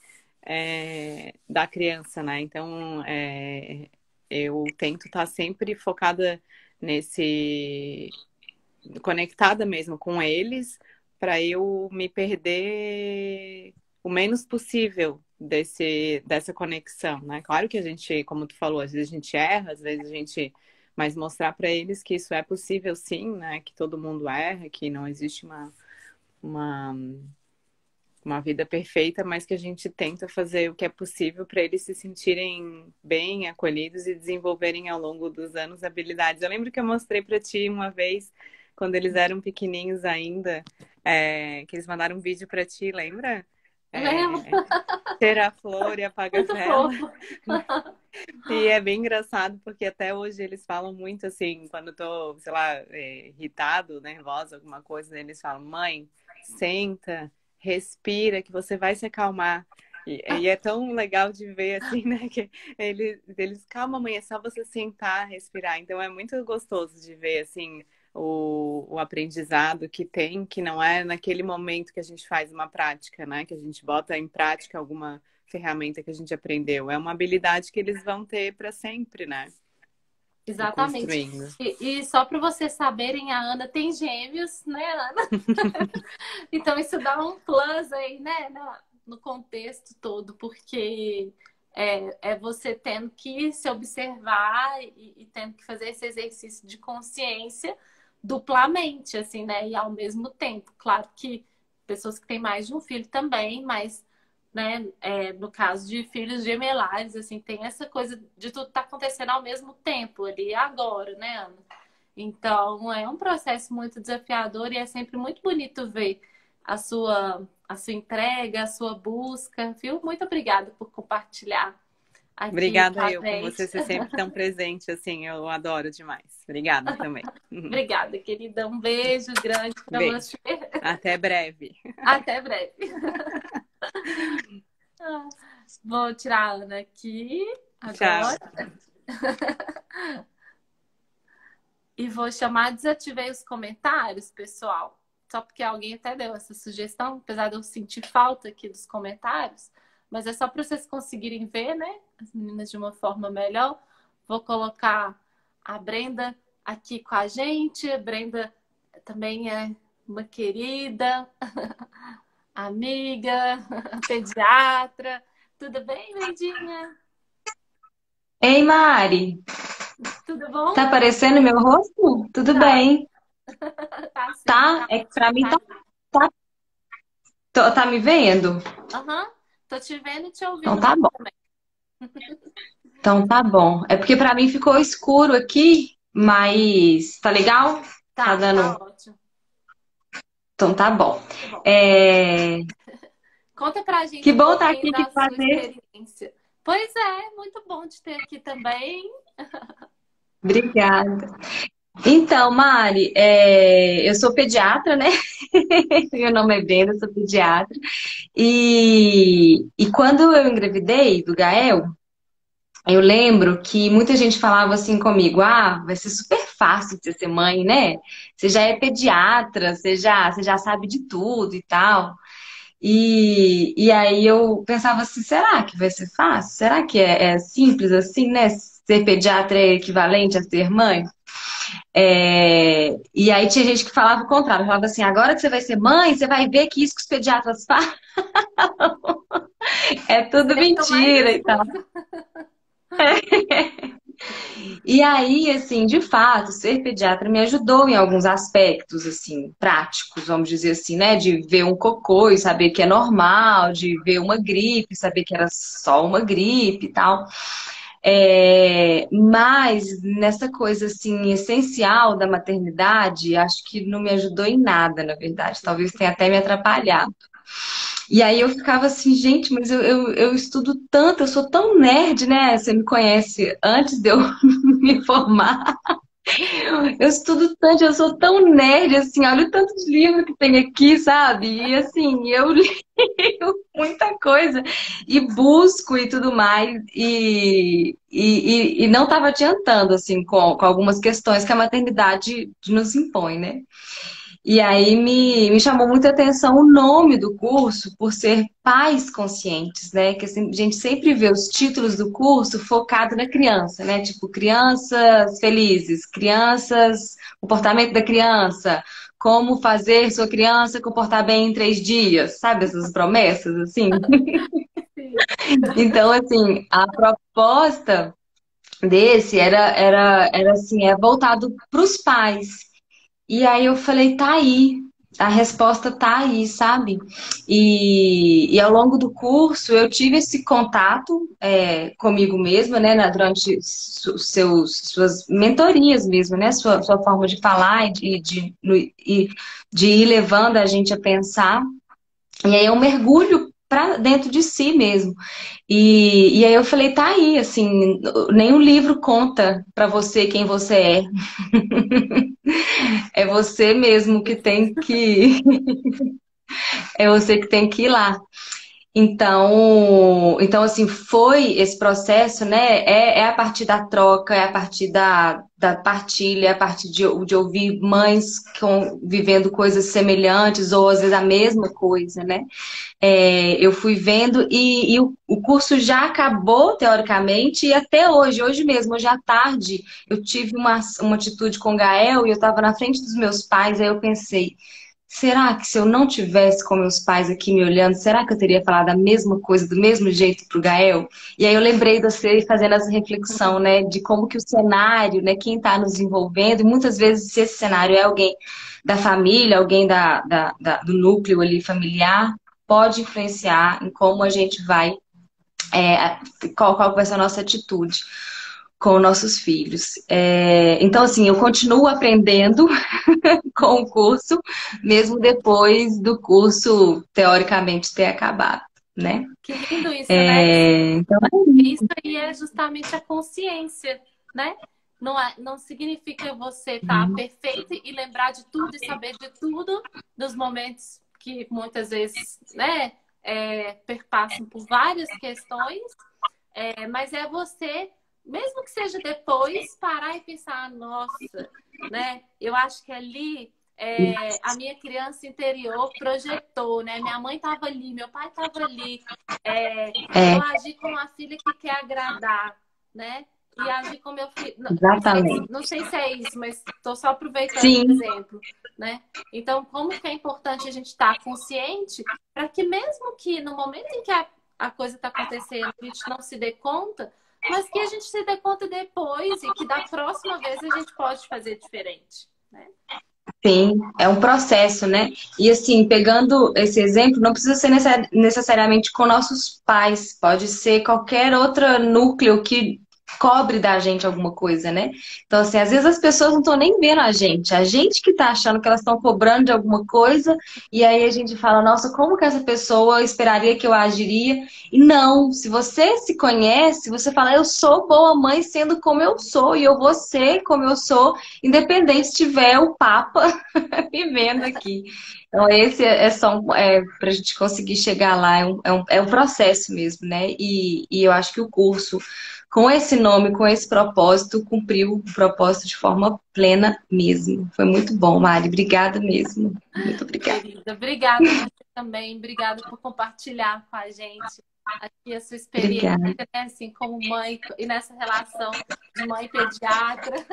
Speaker 2: da criança, né? Então, eu tento estar sempre focada nesse conectada mesmo com eles, para eu me perder o menos possível dessa conexão, né? Claro que a gente, como tu falou, às vezes a gente erra, às vezes a gente... Mas mostrar para eles que isso é possível sim, né? Que todo mundo erra, que não existe uma, uma vida perfeita, mas que a gente tenta fazer o que é possível para eles se sentirem bem acolhidos e desenvolverem ao longo dos anos habilidades. Eu lembro que eu mostrei para ti uma vez, quando eles eram pequenininhos ainda, que eles mandaram um vídeo para ti, lembra?
Speaker 1: Lembro,
Speaker 2: Cheirar a flor e apaga a
Speaker 1: muito
Speaker 2: vela.
Speaker 1: fofo.
Speaker 2: E é bem engraçado, porque até hoje eles falam muito assim, quando eu tô, sei lá, irritado, nervosa, alguma coisa, eles falam, mãe, senta, respira, que você vai se acalmar. E é tão legal de ver assim, né? Que eles, calma, mãe, é só você sentar, respirar. Então é muito gostoso de ver assim o aprendizado que tem, que não é naquele momento que a gente faz uma prática, né? Que a gente bota em prática alguma ferramenta que a gente aprendeu. É uma habilidade que eles vão ter para sempre, né? E
Speaker 1: Exatamente.
Speaker 2: construindo.
Speaker 1: E só para vocês saberem, a Ana tem gêmeos, né, Ana? Então isso dá um plus aí, né, no contexto todo, porque é você tendo que se observar e tendo que fazer esse exercício de consciência duplamente, assim, né? E ao mesmo tempo. Claro que pessoas que têm mais de um filho também, mas, né, no caso de filhos gemelares, assim, tem essa coisa de tudo estar acontecendo ao mesmo tempo ali, agora, né, Ana? Então, é um processo muito desafiador e é sempre muito bonito ver a sua entrega, a sua busca, viu? Muito obrigada por compartilhar aqui com
Speaker 2: Obrigada
Speaker 1: a
Speaker 2: eu por você
Speaker 1: gente.
Speaker 2: ser sempre tão presente, assim, eu adoro demais. Obrigada também.
Speaker 1: Obrigada, querida. Um beijo grande para
Speaker 2: Beijo.
Speaker 1: você.
Speaker 2: Até breve.
Speaker 1: Até breve. Vou tirar a Ana aqui
Speaker 2: Tchau.
Speaker 1: agora e vou chamar, desativei os comentários, pessoal. Só porque alguém até deu essa sugestão, apesar de eu sentir falta aqui dos comentários, mas é só para vocês conseguirem ver, né? As meninas de uma forma melhor. Vou colocar a Brenda aqui com a gente. A Brenda também é uma querida amiga, pediatra. Tudo bem, Brendinha?
Speaker 3: Ei, Mari,
Speaker 1: Tudo
Speaker 3: tá
Speaker 1: bom?
Speaker 3: aparecendo meu rosto? Tudo
Speaker 1: Tá,
Speaker 3: bem,
Speaker 1: tá sim,
Speaker 3: tá?
Speaker 1: tá
Speaker 3: É que pra
Speaker 1: ótimo,
Speaker 3: mim
Speaker 1: tá?
Speaker 3: tá, tá me vendo?
Speaker 1: Aham, tô te vendo e te
Speaker 3: Então
Speaker 1: ouvindo
Speaker 3: tá
Speaker 1: bem
Speaker 3: bom.
Speaker 1: também.
Speaker 3: Então tá bom. É porque pra mim ficou escuro aqui, mas tá legal? Tá
Speaker 1: Tá
Speaker 3: dando.
Speaker 1: ótimo.
Speaker 3: Então tá bom.
Speaker 1: Tá bom.
Speaker 3: É...
Speaker 1: Conta pra
Speaker 3: Que
Speaker 1: gente um
Speaker 3: bom estar
Speaker 1: pouquinho
Speaker 3: aqui, que
Speaker 1: da sua
Speaker 3: prazer.
Speaker 1: experiência. Pois é, muito bom te ter aqui também.
Speaker 3: Obrigada. Então, Mari, eu sou pediatra, né? Meu nome é Brenda, eu sou pediatra. E quando eu engravidei do Gael, eu lembro que muita gente falava assim comigo: ah, vai ser super fácil de você ser mãe, né? Você já é pediatra, você já sabe de tudo e tal. E aí eu pensava assim: será que vai ser fácil? Será que é simples assim, né? Ser pediatra é equivalente a ser mãe? E aí tinha gente que falava o contrário, falava assim: agora que você vai ser mãe, você vai ver que isso que os pediatras fazem é tudo
Speaker 1: Você toma
Speaker 3: mentira e tal.
Speaker 1: isso?
Speaker 3: E aí, assim, de fato, ser pediatra me ajudou em alguns aspectos, assim, práticos, vamos dizer assim, né? De ver um cocô e saber que é normal, de ver uma gripe, saber que era só uma gripe e tal. Mas nessa coisa, assim, essencial da maternidade, acho que não me ajudou em nada, na verdade. Talvez tenha até me atrapalhado. E aí eu ficava assim, gente, mas eu estudo tanto, eu sou tão nerd, né? Você me conhece antes de eu me formar. Eu estudo tanto, eu sou tão nerd, assim, olha o tanto de livro que tem aqui, sabe? E assim, eu leio muita coisa e busco e tudo mais, e não estava adiantando, assim, com algumas questões que a maternidade nos impõe, né? E aí me chamou muita atenção o nome do curso por ser pais conscientes, né? Que assim, a gente sempre vê os títulos do curso focado na criança, né? Tipo, crianças felizes, crianças, comportamento da criança, como fazer sua criança comportar bem em 3 dias, sabe? Essas promessas, assim.
Speaker 1: Sim.
Speaker 3: Então, assim, a proposta desse era assim, é voltado para os pais. E aí eu falei, tá aí, a resposta tá aí, sabe? E ao longo do curso eu tive esse contato comigo mesma, né, durante suas mentorias mesmo, né, sua forma de falar e de ir levando a gente a pensar. E aí é um mergulho para dentro de si mesmo. E aí eu falei, tá aí, assim, nenhum livro conta para você quem você é. É você mesmo que tem que. É você que tem que ir lá. Então assim, foi esse processo, né? É a partir da troca, é a partir da partilha, é a partir de ouvir mães vivendo coisas semelhantes, ou às vezes a mesma coisa, né? Eu fui vendo e o curso já acabou, teoricamente, e até hoje mesmo, hoje à tarde, eu tive uma atitude com o Gael e eu estava na frente dos meus pais, aí eu pensei. Será que se eu não tivesse com meus pais aqui me olhando, será que eu teria falado a mesma coisa do mesmo jeito pro Gael? E aí eu lembrei de você fazendo essa reflexão, né, de como que o cenário, né, quem está nos envolvendo, e muitas vezes se esse cenário é alguém da família, alguém do núcleo ali familiar, pode influenciar em como a gente vai, qual vai ser a nossa atitude com nossos filhos. Então, assim, eu continuo aprendendo com o curso, mesmo depois do curso, teoricamente, ter acabado, né?
Speaker 1: Que lindo isso, né?
Speaker 3: Então,
Speaker 1: Isso aí é justamente a consciência, né? Não significa você estar perfeito e lembrar de tudo e saber de tudo nos momentos que muitas vezes, né, perpassam por várias questões, mas é você, mesmo que seja depois, parar e pensar, nossa, né? Eu acho que ali a minha criança interior projetou, né? Minha mãe estava ali, meu pai estava ali. Eu agi como a filha que quer agradar, né? E agir como meu filho.
Speaker 3: exatamente.
Speaker 1: Não sei se é isso, mas estou só aproveitando o
Speaker 3: Sim,
Speaker 1: exemplo, né? Então, como que é importante a gente estar consciente para que mesmo que no momento em que a coisa está acontecendo, a gente não se dê conta, mas que a gente se dê conta depois e que da próxima vez a gente pode fazer diferente, né?
Speaker 3: sim, é um processo, né? E assim, pegando esse exemplo, não precisa ser necessariamente com nossos pais, pode ser qualquer outro núcleo que cobre da gente alguma coisa, né? Então, assim, às vezes as pessoas não estão nem vendo a gente que tá achando que elas estão cobrando de alguma coisa, e aí a gente fala, nossa, como que essa pessoa esperaria que eu agiria? E não, se você se conhece, você fala, eu sou boa mãe sendo como eu sou, e eu vou ser como eu sou, independente se tiver o Papa me vendo aqui. Então, esse é só para a gente conseguir chegar lá, é um processo mesmo, né? E eu acho que o curso, com esse nome, com esse propósito, cumpriu o propósito de forma plena mesmo. Foi muito bom, Mari. Obrigada mesmo. Muito obrigada.
Speaker 1: Querida, obrigada a você também. Obrigada por compartilhar com a gente aqui a sua experiência,
Speaker 3: Obrigada.
Speaker 1: né? Assim, como mãe e nessa relação de mãe e pediatra.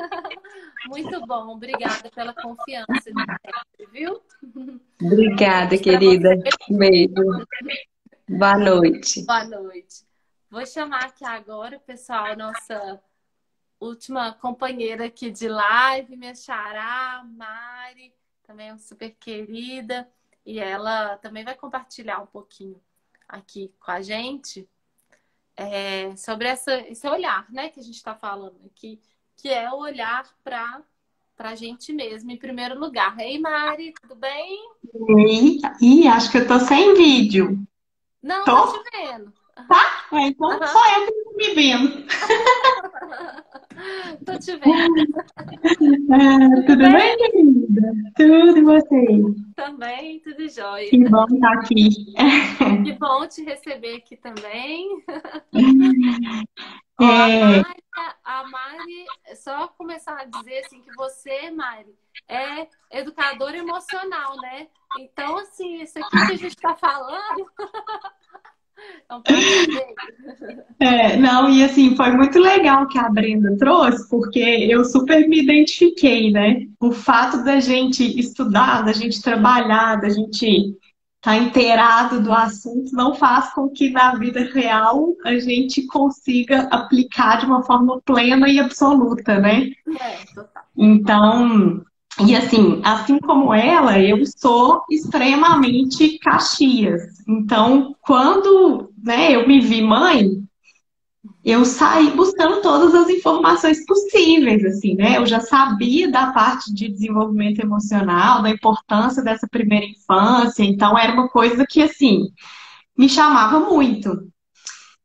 Speaker 1: Muito bom. Obrigada pela confiança de sempre, viu?
Speaker 3: Obrigada,
Speaker 1: Beijo para
Speaker 3: querida.
Speaker 1: você.
Speaker 3: Beijo. Boa noite.
Speaker 1: Boa noite. Vou chamar aqui agora, pessoal, nossa última companheira aqui de live, minha xará, Mari, também é super querida, e ela também vai compartilhar um pouquinho aqui com a gente sobre esse olhar, né, que a gente está falando aqui, que é o olhar para a gente mesmo, em primeiro lugar. Ei, Mari, tudo bem?
Speaker 4: Acho que eu tô sem vídeo.
Speaker 1: Não, tô te
Speaker 4: Tô?
Speaker 1: vendo.
Speaker 4: Então
Speaker 1: Aham.
Speaker 4: só eu que tô me vendo.
Speaker 1: Tô te vendo. Tudo
Speaker 4: Tudo
Speaker 1: bem?
Speaker 4: bem, querida? Tudo e você?
Speaker 1: Também, tudo jóia.
Speaker 4: Que bom estar aqui.
Speaker 1: Que bom te receber aqui também. Ó,
Speaker 4: É,
Speaker 1: a Mari, só começar a dizer assim que você, Mari, é educadora emocional, né? Então, assim, isso aqui que a gente está falando É um prazer dele.
Speaker 4: Não, e assim, foi muito legal que a Brenda trouxe, porque eu super me identifiquei, né? O fato da gente estudar, da gente trabalhar, da gente estar inteirado do assunto, não faz com que na vida real a gente consiga aplicar de uma forma plena e absoluta, né?
Speaker 1: Total.
Speaker 4: Então, e assim como ela, eu sou extremamente Caxias. Então, quando, né, eu me vi mãe, eu saí buscando todas as informações possíveis, assim, né? Eu já sabia da parte de desenvolvimento emocional, da importância dessa primeira infância, então era uma coisa que, assim, me chamava muito.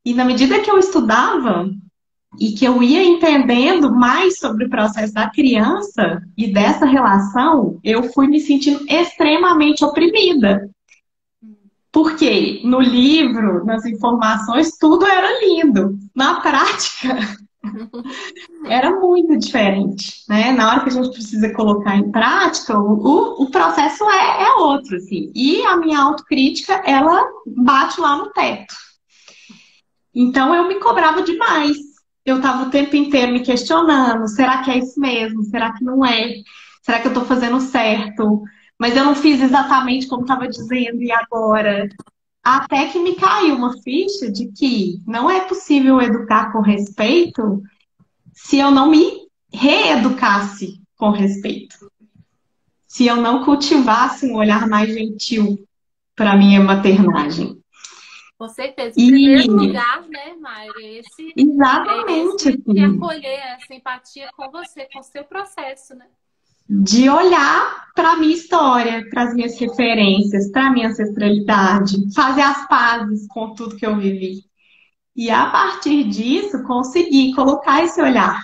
Speaker 4: E na medida que eu estudava e que eu ia entendendo mais sobre o processo da criança e dessa relação, eu fui me sentindo extremamente oprimida. Porque no livro, nas informações, tudo era lindo. Na prática, era muito diferente, né? Na hora que a gente precisa colocar em prática, o processo é outro, assim. E a minha autocrítica, ela bate lá no teto. Então, eu me cobrava demais. Eu estava o tempo inteiro me questionando, será que é isso mesmo? Será que não é? Será que eu estou fazendo certo? Mas eu não fiz exatamente como estava dizendo, e agora? Até que me caiu uma ficha de que não é possível educar com respeito se eu não me reeducasse com respeito. Se eu não cultivasse um olhar mais gentil para a minha maternagem.
Speaker 1: Com certeza. Em primeiro lugar, né, Mayra?
Speaker 4: Exatamente.
Speaker 1: Esse de acolher essa empatia com você, com o seu processo, né?
Speaker 4: De olhar para a minha história, para as minhas referências, para a minha ancestralidade, fazer as pazes com tudo que eu vivi. E a partir disso, conseguir colocar esse olhar,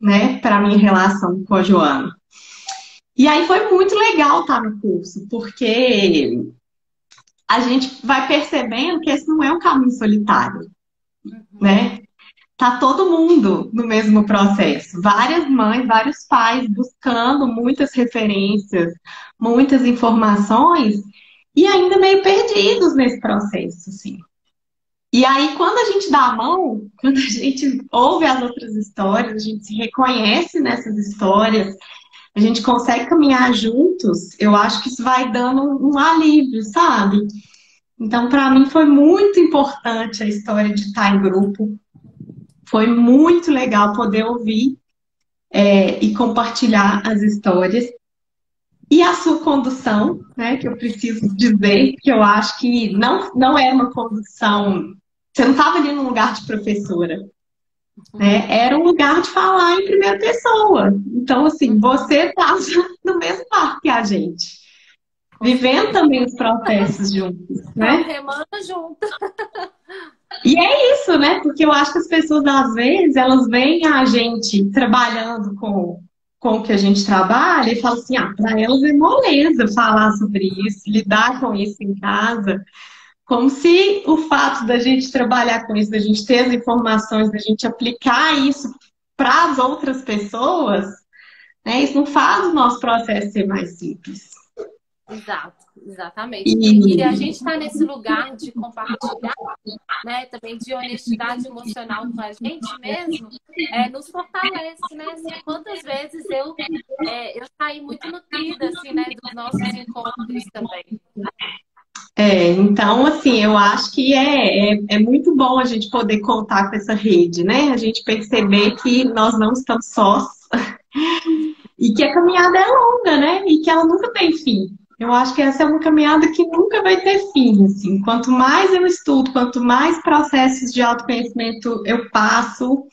Speaker 4: né, para a minha relação com a Joana. E aí foi muito legal estar no curso, porque a gente vai percebendo que esse não é um caminho solitário, né? Tá todo mundo no mesmo processo. Várias mães, vários pais buscando muitas referências, muitas informações e ainda meio perdidos nesse processo, assim. E aí, quando a gente dá a mão, quando a gente ouve as outras histórias, a gente se reconhece nessas histórias, a gente consegue caminhar juntos, eu acho que isso vai dando um alívio, sabe? Então, para mim, foi muito importante a história de estar em grupo. Foi muito legal poder ouvir e compartilhar as histórias. E a sua condução, né, que eu preciso dizer, que eu acho que não é uma condução... Você não estava ali num lugar de professora, né? Era um lugar de falar em primeira pessoa. Então, assim, você estava no mesmo barco que a gente. Vivendo também os processos juntos, né?
Speaker 1: Remando junto.
Speaker 4: E é isso, né? Porque eu acho que as pessoas, às vezes, elas veem a gente trabalhando com o que a gente trabalha e falam assim, para elas é moleza falar sobre isso, lidar com isso em casa. Como se o fato da gente trabalhar com isso, da gente ter as informações, da gente aplicar isso para as outras pessoas, né? Isso não faz o nosso processo ser mais simples.
Speaker 1: Exato, exatamente. E a gente está nesse lugar de compartilhar, né, também de honestidade emocional com a gente mesmo, nos fortalece, né? Assim, quantas vezes eu saí muito nutrida, assim, né, dos nossos encontros também.
Speaker 4: Então, assim, eu acho que é muito bom a gente poder contar com essa rede, né? A gente perceber que nós não estamos sós e que a caminhada é longa, né? E que ela nunca tem fim. Eu acho que essa é uma caminhada que nunca vai ter fim, assim. Quanto mais eu estudo, quanto mais processos de autoconhecimento eu passo,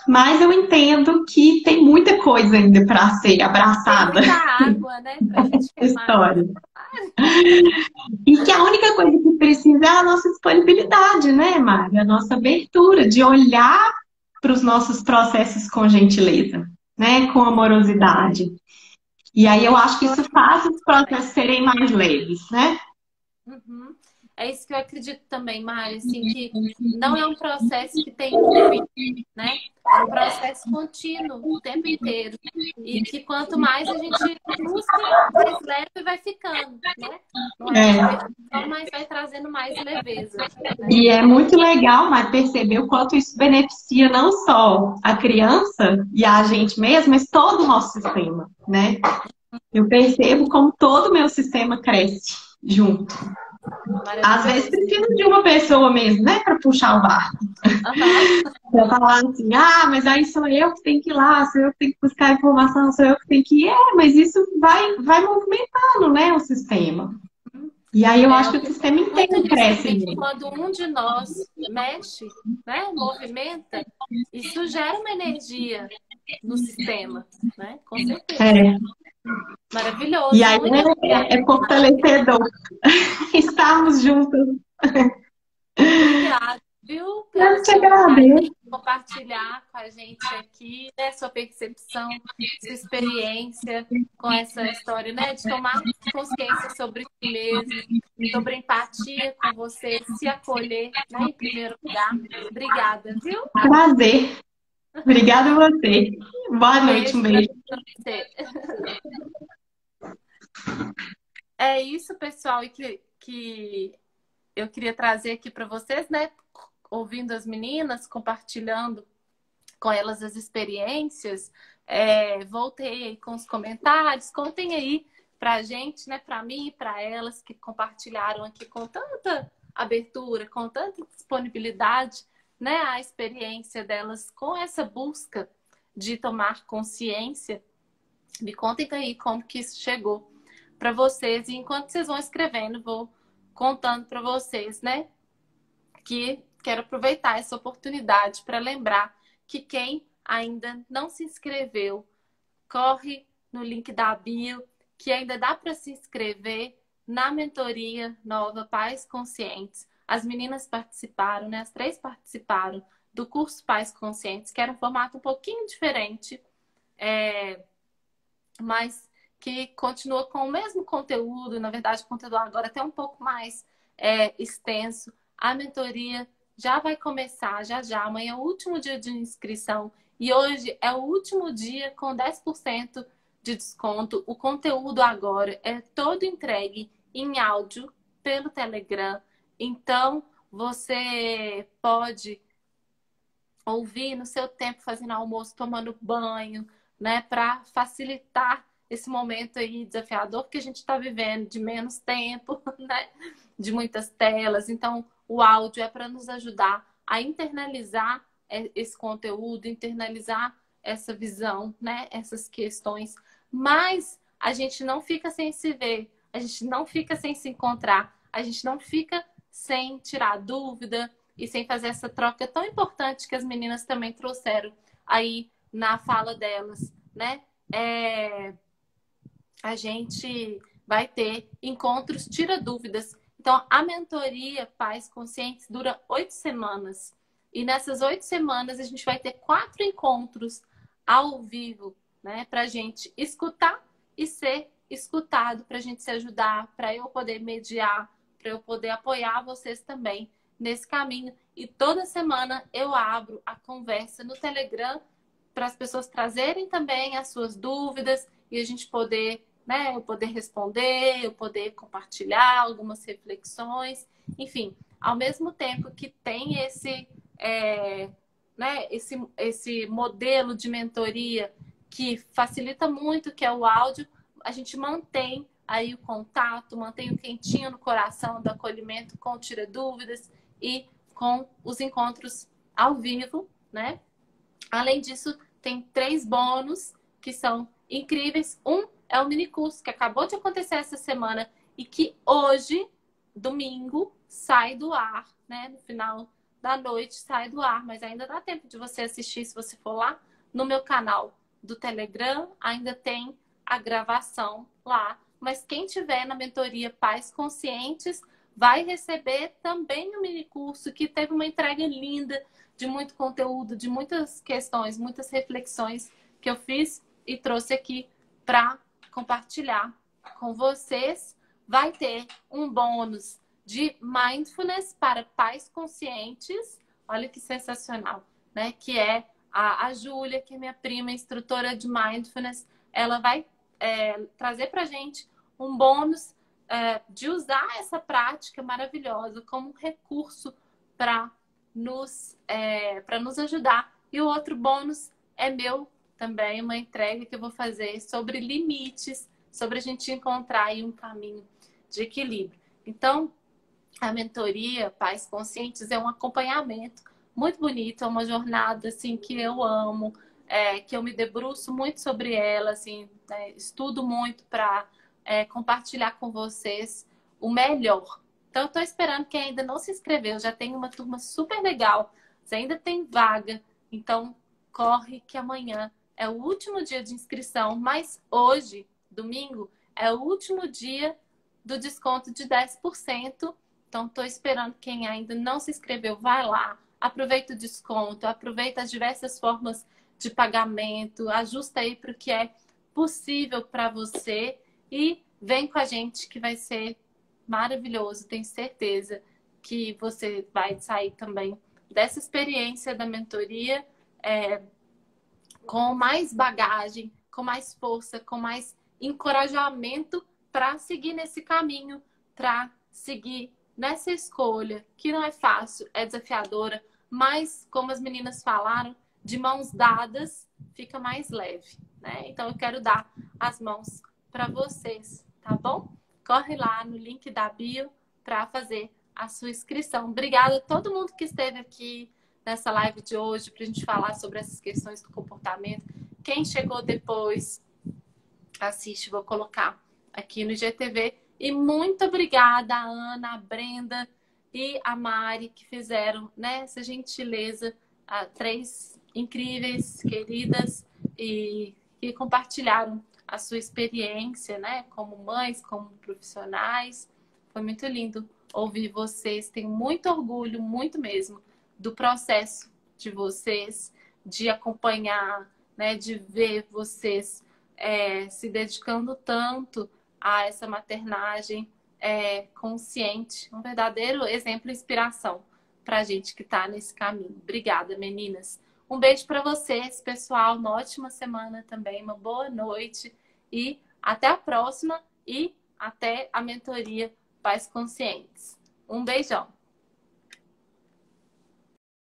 Speaker 4: mais eu entendo que tem muita coisa ainda para ser abraçada.
Speaker 1: Tem muita água, né? Pra gente
Speaker 4: história. E que a única coisa que precisa é a nossa disponibilidade, né, Mari? A nossa abertura de olhar para os nossos processos com gentileza, né? Com amorosidade. E aí eu acho que isso faz os processos serem mais leves, né?
Speaker 1: Uhum. É isso que eu acredito também, Mari, assim, que não é um processo que tem um fim, né? É um processo processo contínuo, o tempo inteiro. E que quanto mais a gente busca, mais leve vai ficando, né? Não é diversão, mas vai trazendo mais leveza, né?
Speaker 4: E é muito legal, mas perceber o quanto isso beneficia não só a criança e a gente mesmo, mas todo o nosso sistema, né? Eu percebo como todo o meu sistema cresce junto. Às vezes precisa de uma pessoa mesmo, né, para puxar o barco. Pra falar assim, ah, mas aí sou eu que tenho que ir lá, sou eu que tenho que buscar informação, sou eu que tenho que ir. É, mas isso vai movimentando, né, o sistema. E aí eu acho que o sistema inteiro cresce.
Speaker 1: Quando um de nós mexe, né, movimenta, isso gera uma energia no sistema, né? Com certeza.
Speaker 4: É.
Speaker 1: Maravilhoso.
Speaker 4: E aí é fortalecedor. Estamos juntos.
Speaker 1: Obrigada, viu? Pelo seu compartilhar com a gente aqui, né? Sua percepção, sua experiência com essa história, né? De tomar consciência sobre si mesmo, sobre empatia com você, se acolher, né? Em primeiro lugar. Obrigada, viu?
Speaker 4: Prazer. Obrigada a você. Boa noite, um beijo.
Speaker 1: É isso, pessoal, e que eu queria trazer aqui para vocês, né? Ouvindo as meninas, compartilhando com elas as experiências. Voltei aí com os comentários. Contem aí pra gente, né? Para mim e para elas que compartilharam aqui com tanta abertura, com tanta disponibilidade, né? A experiência delas com essa busca de tomar consciência. Me contem aí como que isso chegou para vocês. E enquanto vocês vão escrevendo, vou contando para vocês, né? Que quero aproveitar essa oportunidade para lembrar que quem ainda não se inscreveu, corre no link da bio, que ainda dá para se inscrever na mentoria nova Pais Conscientes. As meninas participaram, né? As 3 participaram do curso Pais Conscientes, que era um formato um pouquinho diferente, mas que continua com o mesmo conteúdo. Na verdade, o conteúdo agora até um pouco mais extenso. A mentoria já vai começar já. Amanhã é o último dia de inscrição e hoje é o último dia com 10% de desconto. O conteúdo agora é todo entregue em áudio pelo Telegram. Então, você pode ouvir no seu tempo, fazendo almoço, tomando banho, né? Para facilitar esse momento aí desafiador que a gente está vivendo, de menos tempo, né? De muitas telas. Então, o áudio é para nos ajudar a internalizar esse conteúdo, internalizar essa visão, né? Essas questões. Mas a gente não fica sem se ver, a gente não fica sem se encontrar, a gente não fica sem tirar dúvida e sem fazer essa troca tão importante que as meninas também trouxeram aí na fala delas, né? A gente vai ter encontros tira dúvidas. Então, a mentoria Pais Conscientes dura 8 semanas. E nessas 8 semanas, a gente vai ter 4 encontros ao vivo, né? Para a gente escutar e ser escutado, para a gente se ajudar, para eu poder mediar, para eu poder apoiar vocês também nesse caminho. E toda semana eu abro a conversa no Telegram para as pessoas trazerem também as suas dúvidas e a gente poder, né, eu poder responder, eu poder compartilhar algumas reflexões. Enfim, ao mesmo tempo que tem esse modelo de mentoria que facilita muito, que é o áudio, a gente mantém aí o contato, mantém o quentinho no coração do acolhimento com o Tira Dúvidas e com os encontros ao vivo, né? Além disso, tem 3 bônus que são incríveis. Um é o minicurso que acabou de acontecer essa semana e que hoje, domingo, sai do ar, né? No final da noite sai do ar, mas ainda dá tempo de você assistir se você for lá no meu canal do Telegram, ainda tem a gravação lá. Mas quem tiver na mentoria Pais Conscientes vai receber também o minicurso, que teve uma entrega linda de muito conteúdo, de muitas questões, muitas reflexões que eu fiz e trouxe aqui para compartilhar com vocês. Vai ter um bônus de Mindfulness para Pais Conscientes. Olha que sensacional, né? Que é A Júlia, que é minha prima, instrutora de Mindfulness, ela vai trazer pra gente um bônus de usar essa prática maravilhosa como um recurso para nos ajudar. E o outro bônus é meu também, uma entrega que eu vou fazer sobre limites, sobre a gente encontrar aí um caminho de equilíbrio. Então, a mentoria Pais Conscientes é um acompanhamento muito bonito, é uma jornada assim que eu amo, que eu me debruço muito sobre ela, assim, estudo muito para compartilhar com vocês o melhor. Então, eu estou esperando quem ainda não se inscreveu, já tem uma turma super legal, você ainda tem vaga, então corre que amanhã é o último dia de inscrição, mas hoje, domingo, é o último dia do desconto de 10%. Então, estou esperando quem ainda não se inscreveu, vai lá, aproveita o desconto, aproveita as diversas formas de pagamento, ajusta aí para o que é possível para você e vem com a gente que vai ser maravilhoso. Tenho certeza que você vai sair também dessa experiência da mentoria com mais bagagem, com mais força, com mais encorajamento para seguir nesse caminho, para seguir nessa escolha, que não é fácil, é desafiadora, mas, como as meninas falaram, de mãos dadas fica mais leve, né? Então, eu quero dar as mãos para vocês, tá bom? Corre lá no link da bio para fazer a sua inscrição. Obrigada a todo mundo que esteve aqui nessa live de hoje para a gente falar sobre essas questões do comportamento. Quem chegou depois, assiste, vou colocar aqui no IGTV. E muito obrigada a Ana, a Brenda e a Mari que fizeram essa gentileza, três incríveis, queridas, e que compartilharam a sua experiência, como mães, como profissionais. Foi muito lindo ouvir vocês. Tenho muito orgulho, muito mesmo, do processo de vocês, de acompanhar, de ver vocês se dedicando tanto a essa maternagem consciente. Um verdadeiro exemplo e inspiração para a gente que está nesse caminho. Obrigada, meninas. Um beijo para vocês, pessoal. Uma ótima semana também, uma boa noite e até a próxima e até a mentoria Pais Conscientes. Um beijão.